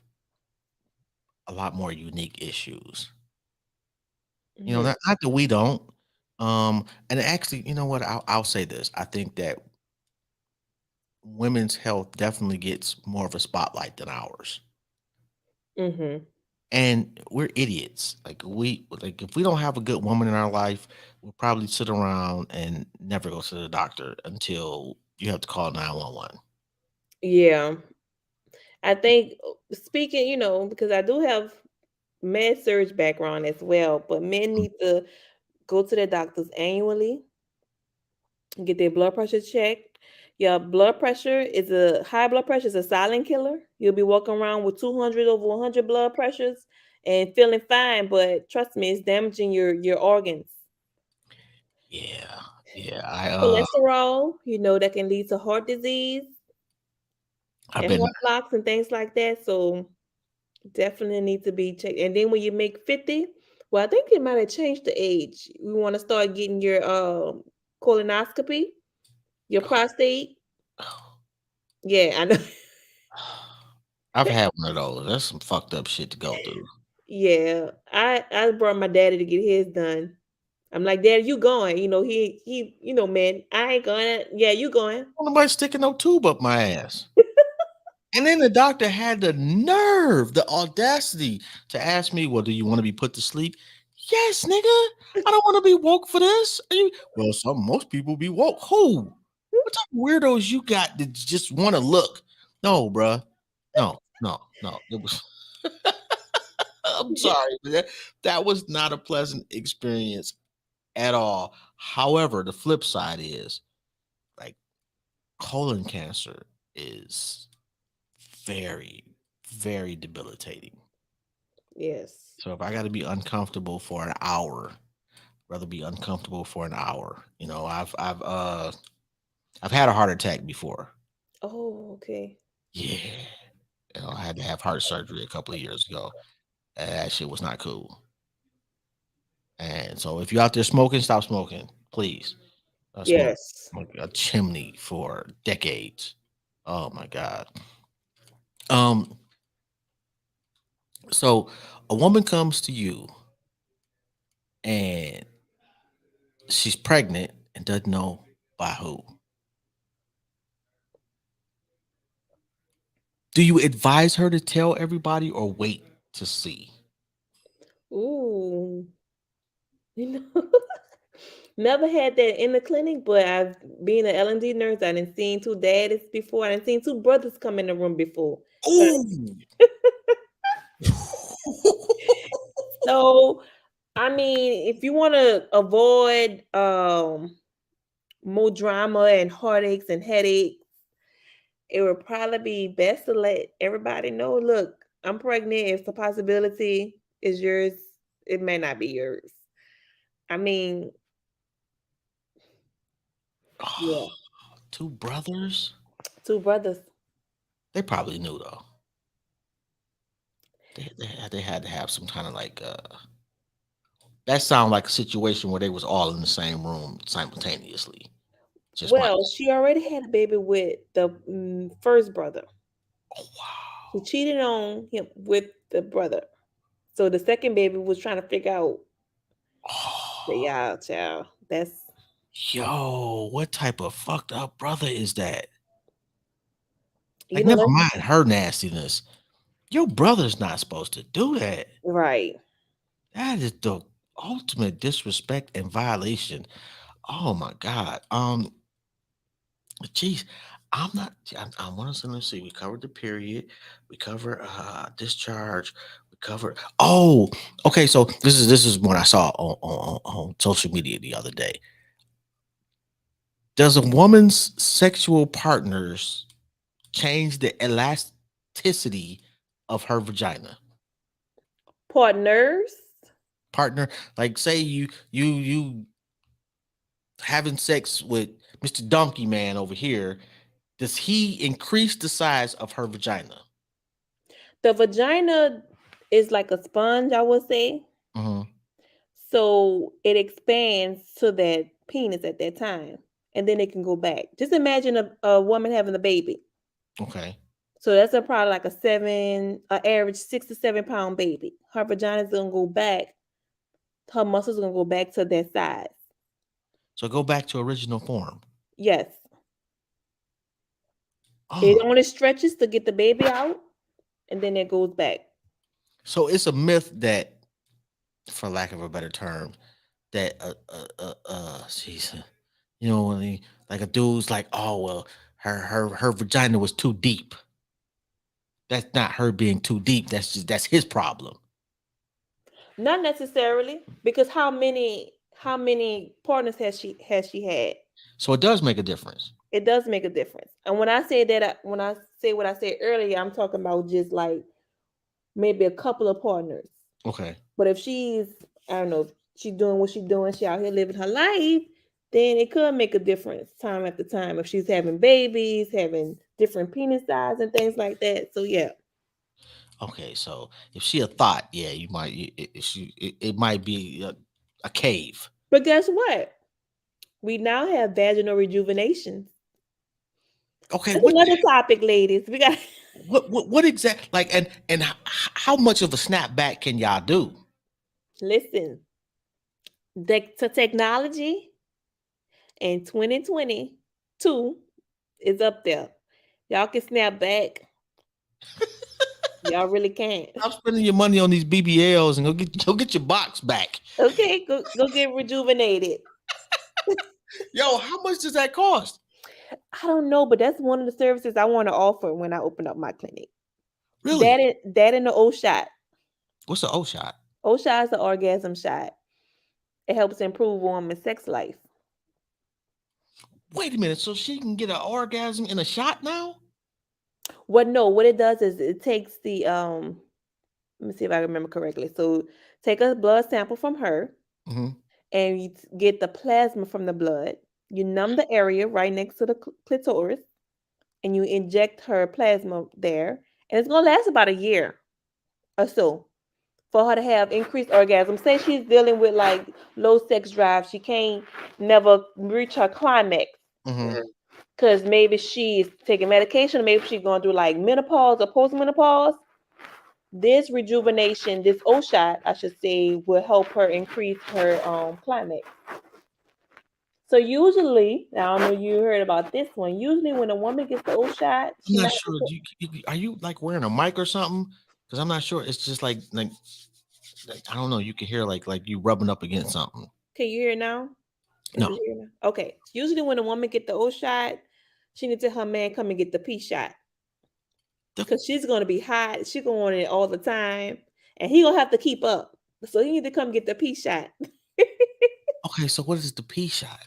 a lot more unique issues. You know, Mhm, not that we don't. And actually, you know what? I'll say this. I think that women's health definitely gets more of a spotlight than ours. mhm. And we're idiots. Like if we don't have a good woman in our life, we'll probably sit around and never go to the doctor until you have to call 911. Yeah. I think speaking, because I do have med surge background as well, but men Mm. need to go to their doctors annually and get their blood pressure checked. Your blood pressure is a high blood pressure is a silent killer. You'll be walking around with 200 over 100 blood pressures and feeling fine, but trust me, it's damaging your organs. Yeah. Yeah. Cholesterol, that can lead to heart disease I've and been heart blocks and things like that. So definitely need to be checked. And then when you make 50, well, I think it might have changed the age. We want to start getting your colonoscopy, your prostate. Yeah, I know. I've had one of those. That's some fucked up shit to go through. Yeah, I brought my daddy to get his done. I'm like, Daddy, you going? Man, I ain't going. Yeah, you going? Nobody sticking no tube up my ass. And then the doctor had the nerve, the audacity to ask me, well, do you want to be put to sleep? Yes, nigga. I don't want to be woke for this. Well, most people be woke. Who? What type of weirdos you got that just want to look? No, bruh. No, no, no. It was I'm sorry, but that was not a pleasant experience at all. However, the flip side is like colon cancer is very, very debilitating. Yes. So if I got to be uncomfortable for an hour, rather be uncomfortable for an hour. You know, I've had a heart attack before. Oh, okay. Yeah, I had to have heart surgery a couple of years ago. And that shit was not cool. And so if you're out there smoking, stop smoking, please. I smoked Yes. like a chimney for decades. Oh my god. Um. So a woman comes to you and she's pregnant and doesn't know by who. Do you advise her to tell everybody or wait to see? Ooh. You know, never had that in the clinic, but I've been an L&D nurse. I didn't seen two daddies before. I didn't seen two brothers come in the room before. Ooh. So, I mean, if you want to avoid more drama and heartaches and headaches, it would probably be best to let everybody know, look, I'm pregnant. It's a possibility. It's yours. It may not be yours. I mean, yeah, Two brothers? two brothers. They probably knew though. They had to have some kind of like that sound like a situation where they was all in the same room simultaneously. Just might. Well, she already had a baby with the first brother. Oh She wow. cheated on him with the brother. So the second baby was trying to figure out, but Oh, yeah, child, that's yo, what type of fucked up brother is that? you Like, know never that's mind her nastiness. Your brother's not supposed to do that. right. That is the ultimate disrespect and violation. Oh my God. Geez, I'm not. I want to say. Let's see. We covered the period. We cover discharge. We cover. Oh, okay. So this is what I saw on social media the other day. Does a woman's sexual partners change the elasticity of her vagina? Partners. Partner, like say you having sex with Mr. Donkey Man over here, does he increase the size of her vagina? The vagina is like a sponge, I would say. Hmm. So it expands to that penis at that time, and then it can go back. Just imagine a woman having a baby. Okay. So that's a probably like average 6 to 7 pound baby. Her vagina's gonna go back. Her muscles gonna go back to their size. So go back to original form. Yes, it Oh, only stretches to get the baby out, and then it goes back. so it's a myth that, for lack of a better term, that she's, when like a dude's like, oh well, her vagina was too deep. That's not her being too deep. That's his problem. Not necessarily, because how many partners has she had? So it does make a difference. It does make a difference. And when I say that, when I say what I said earlier, I'm talking about just like maybe a couple of partners. Okay. But if she's, I don't know, if she's doing what she's doing, she out here living her life, then it could make a difference time after time if she's having babies, having different penis size and things like that. So yeah. Okay. So if she a thought, yeah, you might. It might be a cave. But guess what? We now have vaginal rejuvenation. Okay. That's another topic, ladies. We got What exact like and how much of a snapback can y'all do? listen. The technology in 2022 is up there. Y'all can snap back. Y'all really can't. Stop spending your money on these BBLs and go get your box back. Okay, go get rejuvenated. Yo, how much does that cost? I don't know, but that's one of the services I want to offer when I open up my clinic. Really? That and the O shot. What's the O shot? O shot is the orgasm shot. It helps improve woman's sex life. Wait a minute. So she can get an orgasm in a shot now? What it does is it takes the let me see if I remember correctly. So take a blood sample from her Hmm. and you get the plasma from the blood. You numb the area right next to the clitoris and you inject her plasma there. And it's gonna last about a year or so for her to have increased orgasm. Say she's dealing with like low sex drive, she can't never reach her climax Hmm. because maybe she's taking medication, or maybe she's going through like menopause or postmenopause. This rejuvenation, this O shot, I should say, will help her increase her climax. So usually, I don't know you heard about this one. Usually, when a woman gets the O shot, I'm she not not. sure. Are you like wearing a mic or something? Because I'm not sure. It's just like I don't know. You can hear like you rubbing up against something. Can you hear now? Is No. it here now? Okay. Usually, when a woman get the O shot, she needs to her man come and get the P shot. because she's gonna be hot. She gonna want it all the time, and he gonna have to keep up. So he need to come get the P shot. Okay, so what is the P shot?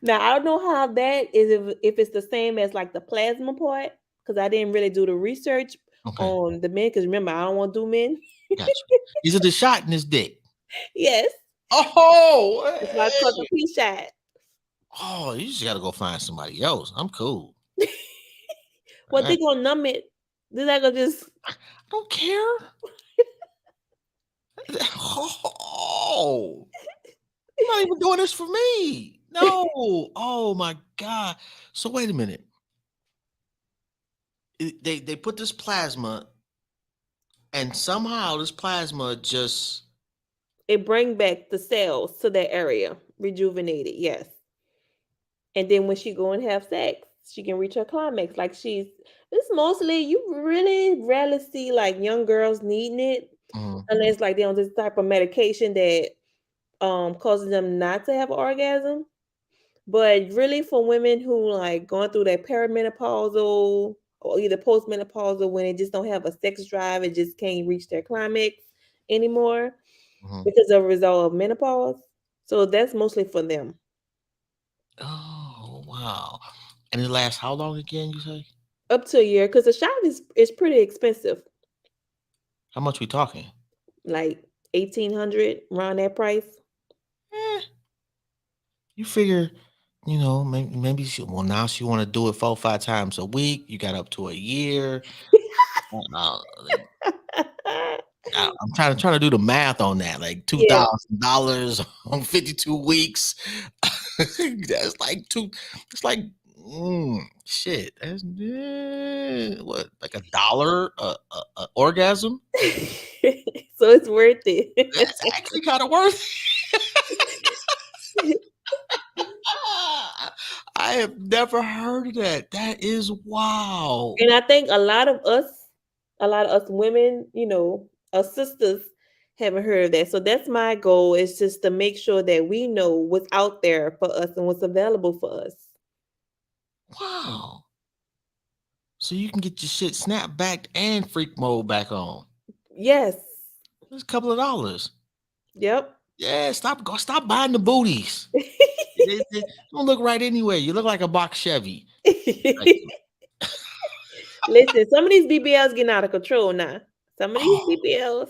Now I don't know how that is if it's the same as like the plasma part because I didn't really do the research Okay, on the men. Because remember, I don't want to do men. got you. Is it the shot in his dick? Yes, Oh, that's why it's called the hey. P shot. Oh, you just gotta go find somebody else. I'm cool. What I they gonna numb it? They're not gonna just. don't care. Oh, you're not even doing this for me. No. Oh my God. So wait a minute. They put this plasma, and somehow this plasma just It bring back the cells to that area, rejuvenated. Yes, and then when she go and have sex, she can reach her climax. Like she's. It's mostly you really rarely see like young girls needing it mhm, unless like they're on this type of medication that causes them not to have an orgasm. But really for women who like going through that perimenopausal or either postmenopausal when they just don't have a sex drive and just can't reach their climax anymore mhm. because of a result of menopause. So that's mostly for them. Oh wow. And it lasts how long again, you say? Up to a year because the shot is pretty expensive, How much we talking? like 1,800 around that price. Eh, you figure, maybe now she want to do it 4 or 5 times a week. You got up to a year. Like, I'm trying to do the math on that. Like Yeah. $2,000 on 52 weeks. That's like two. It's like shit. That's what, like $1 a orgasm. So it's worth it. That's actually kind of worth. I have never heard of that. That is wow. And I think a lot of us women, us sisters haven't heard of that. So that's my goal is just to make sure that we know what's out there for us and what's available for us. Wow. So you can get your shit snap back and freak mode back on. Yes. It's a couple of dollars. Yep. Yeah, stop buying the booties. They don't look right anyway. You look like a box Chevy. Like, Listen, some of these BBLs getting out of control now. Some of these oh, BBLs,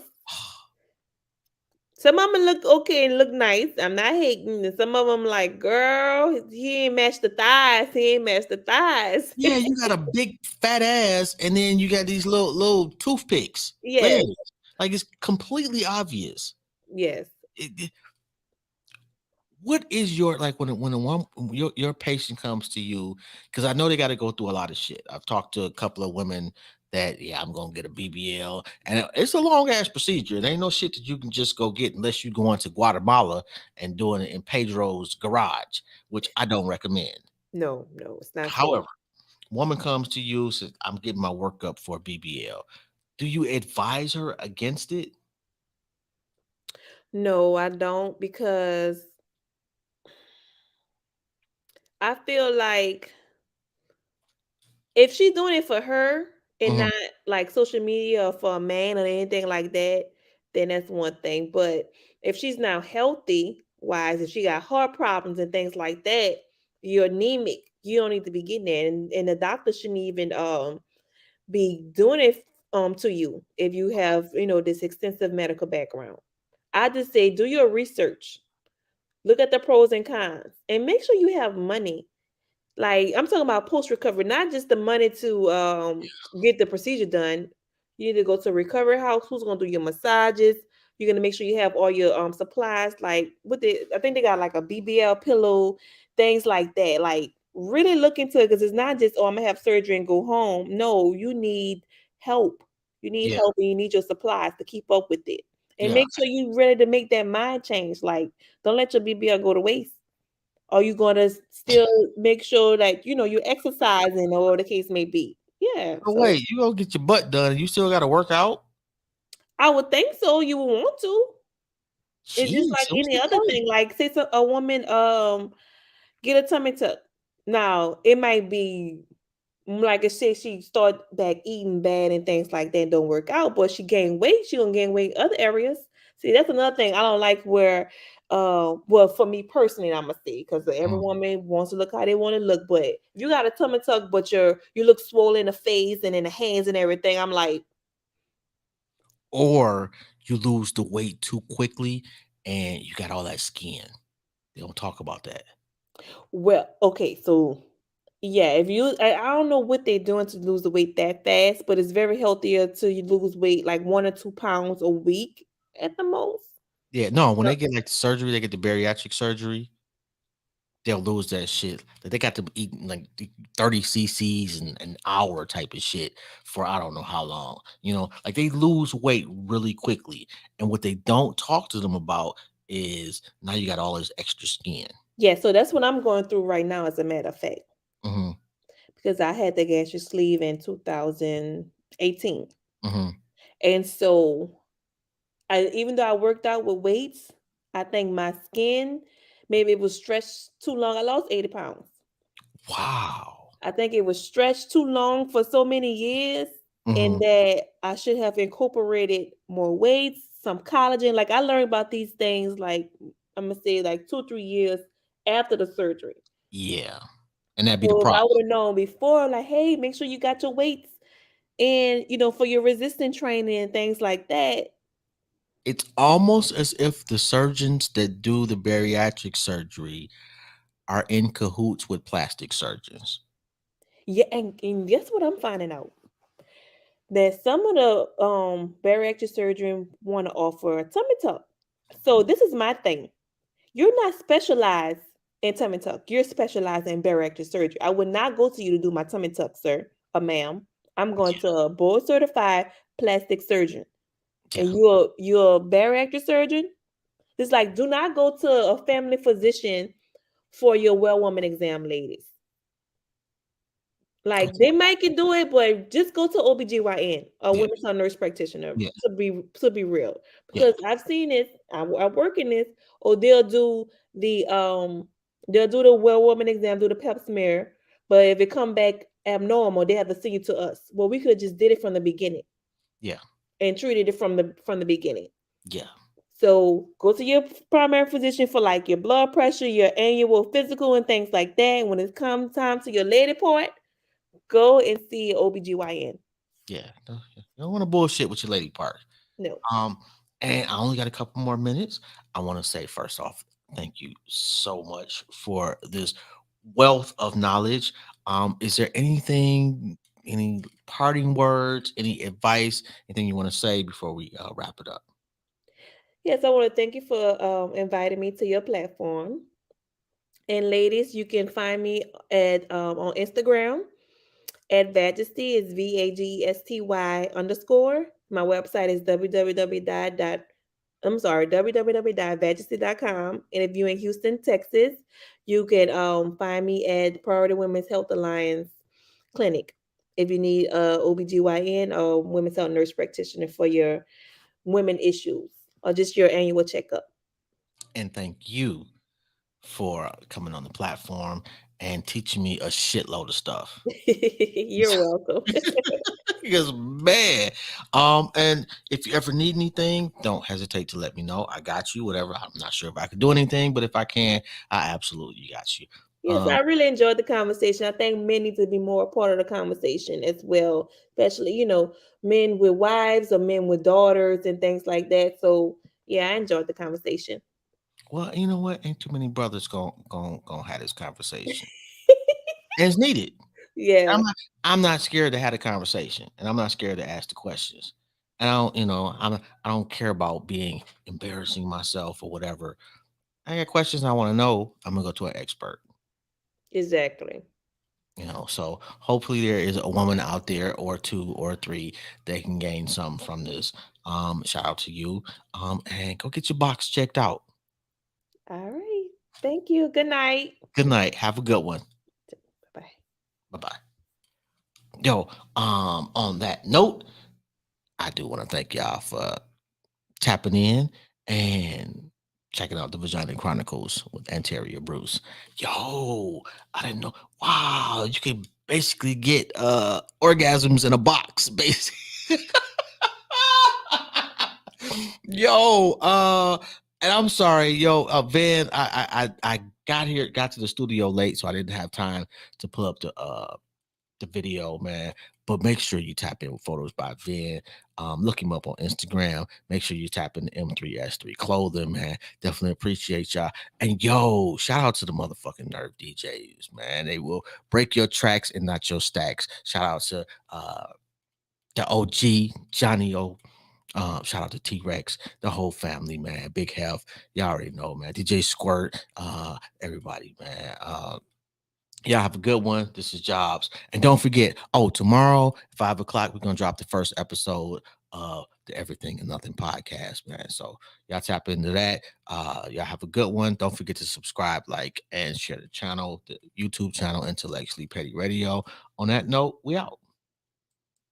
some of them look okay and look nice. I'm not hating. And some of them like, girl, he ain't matched the thighs. He ain't matched the thighs. yeah, you got a big fat ass, and then you got these little toothpicks. Yes. Legs. Like it's completely obvious. Yes. What is your like when your patient comes to you, because I know they got to go through a lot of shit. I've talked to a couple of women that I'm gonna get a BBL, and it's a long ass procedure. It ain't no shit that you can just go get unless you go into Guatemala and doing it in Pedro's garage, which I don't recommend. No, it's not safe. However, woman comes to you, says I'm getting my workup for a BBL. Do you advise her against it? No, I don't because I feel like if she's doing it for her and Mhm. not like social media or for a man or anything like that, then that's one thing. But if she's now healthy wise, if she got heart problems and things like that, you're anemic. You don't need to be getting that, and the doctor shouldn't even be doing it to you if you have this extensive medical background. I just say do your research, look at the pros and cons, and make sure you have money. Like I'm talking about post recovery, not just the money to get the procedure done. You need to go to a recovery house. Who's gonna do your massages? You're gonna make sure you have all your supplies. Like I think they got like a BBL pillow, things like that. Like really look into it because it's not just I'm gonna have surgery and go home. No, you need help. You need Yeah, help and you need your supplies to keep up with it. And yeah. make sure you're ready to make that mind change. Like don't let your BBL go to waste. Are you gonna still make sure that you're exercising or whatever the case may be? Yeah, So so wait, you go get your butt done, and you still got to work out? I would think so. You would want to. It's just Jeez, like so what's any the other point? thing. Like say a woman get a tummy tuck. Now it might be like I said, she start back eating bad and things like that don't work out, but she gained weight, she gonna gain weight in other areas. See, that's another thing I don't like where well for me personally I'm gonna say because every Mm. woman wants to look how they want to look, but if you got a tummy tuck but you look swollen in the face and in the hands and everything, I'm like, Or you lose the weight too quickly and you got all that skin. They don't talk about that. well, okay, so yeah, if you, I don't know what they're doing to lose the weight that fast, but it's very healthier to you lose weight like 1 or 2 pounds a week at the most. Yeah, no, when No. they get like the surgery, they get the bariatric surgery, they'll lose that shit. Like, they got to eat like 30 cc's an hour type of shit for I don't know how long. Like they lose weight really quickly. And what they don't talk to them about is now you got all this extra skin. Yeah, so that's what I'm going through right now, as a matter of fact, Hmm. because I had the gastric sleeve in 2018, Hmm. and so even though I worked out with weights, I think my skin maybe it was stretched too long. I lost 80 pounds. Wow. I think it was stretched too long for so many years, Hmm. and that I should have incorporated more weights, some collagen. Like I learned about these things, like I'm gonna say, like 2 or 3 years after the surgery. Yeah. And that'd be the So if I problem. would have known before, like, hey, make sure you got your weights and for your resistance training and things like that. It's almost as if the surgeons that do the bariatric surgery are in cahoots with plastic surgeons. Yeah, and guess what I'm finding out? That some of the bariatric surgeon want to offer a tummy tuck. So this is my thing. You're not specialized in tummy tuck. You're specialized in bariatric surgery. I would not go to you to do my tummy tuck, sir or ma'am. I'm going to a board certified plastic surgeon. Yeah. And you're a bariatric surgeon. It's like, do not go to a family physician for your well woman exam, ladies. Yeah. Like they might can do it, but just go to OBGYN or Yeah. women's health nurse practitioner Yeah. to be real. Yeah. Because I've seen this, I work in this, or the they'll do the well woman exam, do the pap smear, but if it come back abnormal, they have to send you to us. Well, we could have just did it from the beginning Yeah. and treated it from the beginning. Yeah. So go to your primary physician for like your blood pressure, your annual physical, and things like that. And when it comes time to your lady part, go and see your OBGYN. Yeah. You don't want to bullshit with your lady part. No. Um, and I only got a couple more minutes. I want to say first off, thank you so much for this wealth of knowledge. Is there any parting words, any advice, anything you want to say before we wrap it up? Yes, I want to thank you for inviting me to your platform. And ladies, you can find me at on Instagram at Vagesty. It's VAGESTY _ My website is www.vagesty.com. And if you're in Houston, Texas, you can find me at Priority Women's Health Alliance Clinic if you need a OBGYN or women's health nurse practitioner for your women issues or just your annual checkup. And thank you for coming on the platform and teaching me a shitload of stuff. You're welcome. Because man, and if you ever need anything, don't hesitate to let me know. I got you. Whatever. I'm not sure if I can do anything, but if I can, I absolutely got you. Yes, Um, I really enjoyed the conversation. I think men need to be more a part of the conversation as well, especially, men with wives or men with daughters and things like that. So, yeah, I enjoyed the conversation. well, you know what? Ain't too many brothers gonna have this conversation, and it's needed. Yeah, I'm not scared to have a conversation, and I'm not scared to ask the questions. And I don't care about being embarrassing myself or whatever. I got questions I want to know. I'm gonna go to an expert. exactly. So hopefully there is a woman out there or two or three that can gain some from this. Shout out to you. And go get your box checked out. All right. Thank you. Good night. Good night. Have a good one. Bye. Bye bye. Yo, on that note, I do want to thank y'all for tapping in and checking out the Vagina Chronicles with Annterria Bruce. Yo, I didn't know. Wow, you can basically get orgasms in a box, basically. Yo, and I'm sorry, Van, I got to the studio late, so I didn't have time to pull up the video, man. But make sure you tap in with Photos by Van. Look him up on Instagram. Make sure you tap in the M3S3 clothing, man. Definitely appreciate y'all. And yo, shout out to the motherfucking Nerve DJs, man. They will break your tracks and not your stacks. Shout out to the OG Johnny O. Shout out to T-Rex, the whole family, man. Big Health. Y'all already know, man. DJ Squirt, everybody, man. Y'all have a good one. This is Jobs. And don't forget, tomorrow, 5 o'clock, we're going to drop the first episode of the Everything and Nothing podcast, man. So y'all tap into that. Y'all have a good one. Don't forget to subscribe, like, and share the channel, the YouTube channel, Intellectually Petty Radio. On that note, we out.